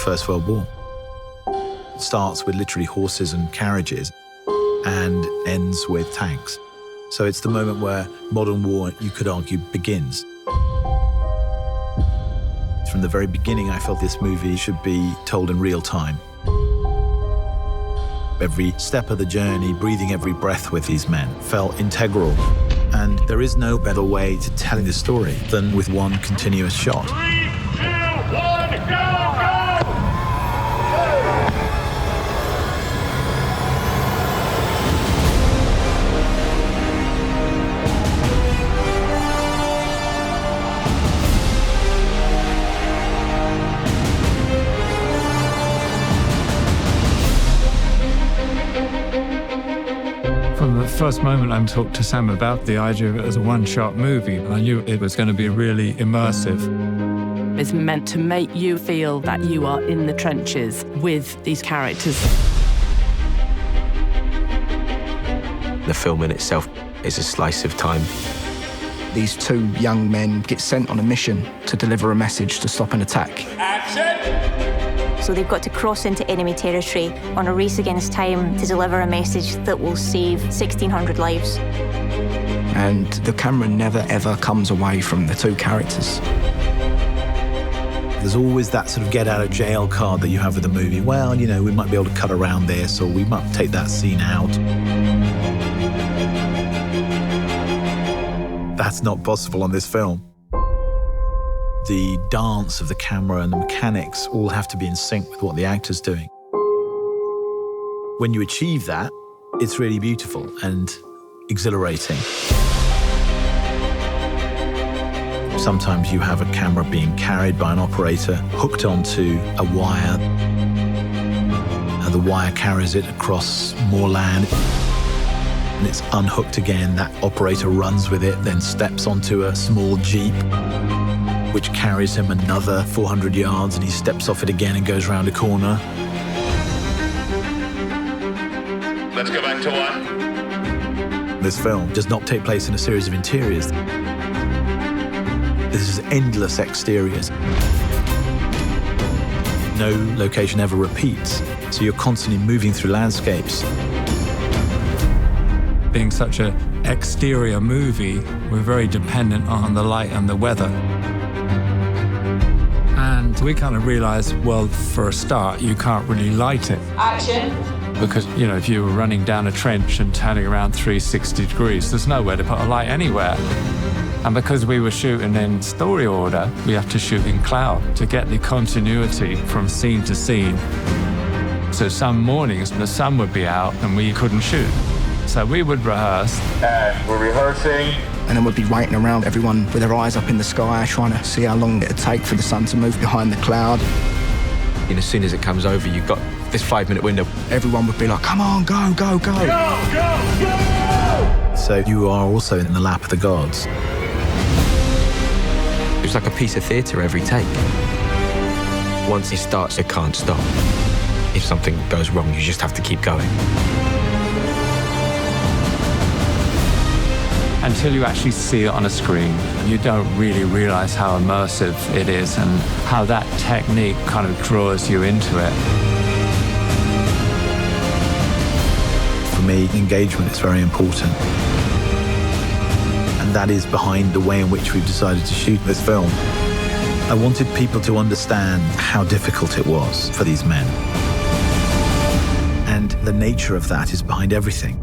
First World War. It starts with literally horses and carriages and ends with tanks. So it's the moment where modern war, you could argue, begins. From the very beginning, I felt this movie should be told in real time. Every step of the journey, breathing every breath with these men, felt integral. And there is no better way to tell this story than with one continuous shot. 3, 2, 1, go, go! From the first moment I talked to Sam about the idea of it as a one-shot movie, I knew it was going to be really immersive. It's meant to make you feel that you are in the trenches with these characters. The film in itself is a slice of time. These two young men get sent on a mission to deliver a message to stop an attack. Action! So they've got to cross into enemy territory on a race against time to deliver a message that will save 1,600 lives. And the camera never, ever comes away from the two characters. There's always that sort of get-out-of-jail card that you have with a movie. Well, you know, we might be able to cut around this, or we might take that scene out. That's not possible on this film. The dance of the camera and the mechanics all have to be in sync with what the actor's doing. When you achieve that, it's really beautiful and exhilarating. Sometimes you have a camera being carried by an operator, hooked onto a wire, and the wire carries it across more land, and it's unhooked again. That operator runs with it, then steps onto a small jeep, which carries him another 400 yards, and he steps off it again and goes round a corner. Let's go back to one. This film does not take place in a series of interiors. This is endless exteriors. No location ever repeats, so you're constantly moving through landscapes. Being such an exterior movie, we're very dependent on the light and the weather. And we kind of realized, well, for a start, you can't really light it. Action. Because, you know, if you were running down a trench and turning around 360 degrees, there's nowhere to put a light anywhere. And because we were shooting in story order, we have to shoot in cloud to get the continuity from scene to scene. So some mornings, the sun would be out and we couldn't shoot. So we would rehearse. And we're rehearsing. And then we'd be waiting around, everyone with their eyes up in the sky, trying to see how long it'd take for the sun to move behind the cloud. And as soon as it comes over, you've got this 5-minute window. Everyone would be like, come on, go, go, go. Go, go, go! So you are also in the lap of the gods. It's like a piece of theatre every take. Once it starts, it can't stop. If something goes wrong, you just have to keep going. Until you actually see it on a screen, you don't really realize how immersive it is and how that technique kind of draws you into it. For me, engagement is very important. And that is behind the way in which we've decided to shoot this film. I wanted people to understand how difficult it was for these men. And the nature of that is behind everything.